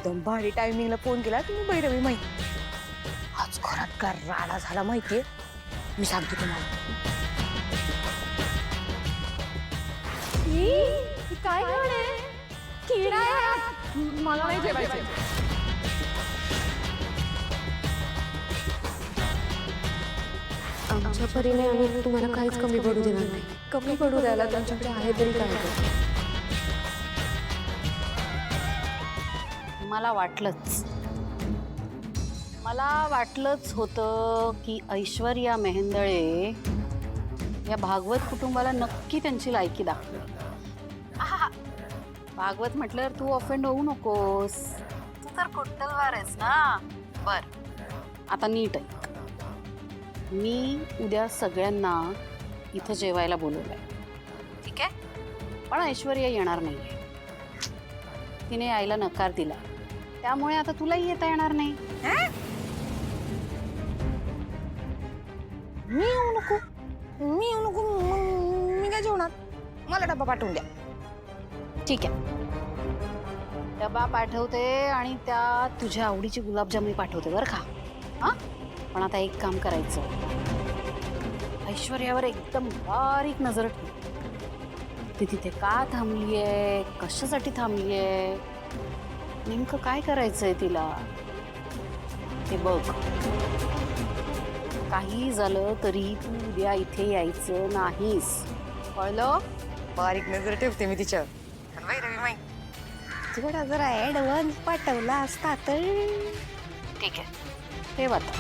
एकदम भारी टायमिंगला फोन केला तुम्ही भैरवी माई. आज घरात का राडा झाला माहितीये, मी सांगते तुम्हाला. काय किडा मला नाही जेवायचं. आमच्या परीने आम्ही तुम्हाला काहीच कमी पडू देणार नाही. कमी पडू द्यायला तुमच्याकडे आहे तरी काय कर. मला वाटलंच होतं की ऐश्वर्या मेहेंदळे या भागवत कुटुंबाला नक्की त्यांची लायकी दाखवेल. भागवत म्हटल्यावर तू ऑफेंड होऊ नकोस. तू तर कुट्टलवार आहेस ना. बर, आता नीट ऐक. मी उद्या सगळ्यांना इथं जेवायला बोलवलंय, ठीक आहे? पण ऐश्वर्या येणार नाहीये. तिने यायला नकार दिला, त्यामुळे आता तुलाही येता येणार नाही. मी येऊ नको, मी येऊ नको. मी काय जेवणार? मला डबा पाठवून द्या. ठीक आहे, डबा पाठवते आणि त्यात तुझ्या आवडीची गुलाबजामुन पाठवते बरं का. हां, पण आता एक काम करायचं, ऐश्वर्यावर एकदम बारीक नजर ठेव. ती तिथे का थांबलीये, कशासाठी थांबलीये, नेमकं काय करायचंय तिला ते बघ. काही झालं तरी तू उद्या इथे यायचं नाहीस, कळलं? बारीक नजर ठेवते मी तिच्यावर. भैरवी माई, थोडा जरा ऍडव्हान्स पाठवला असता तर. ठीक आहे, ठेव आता.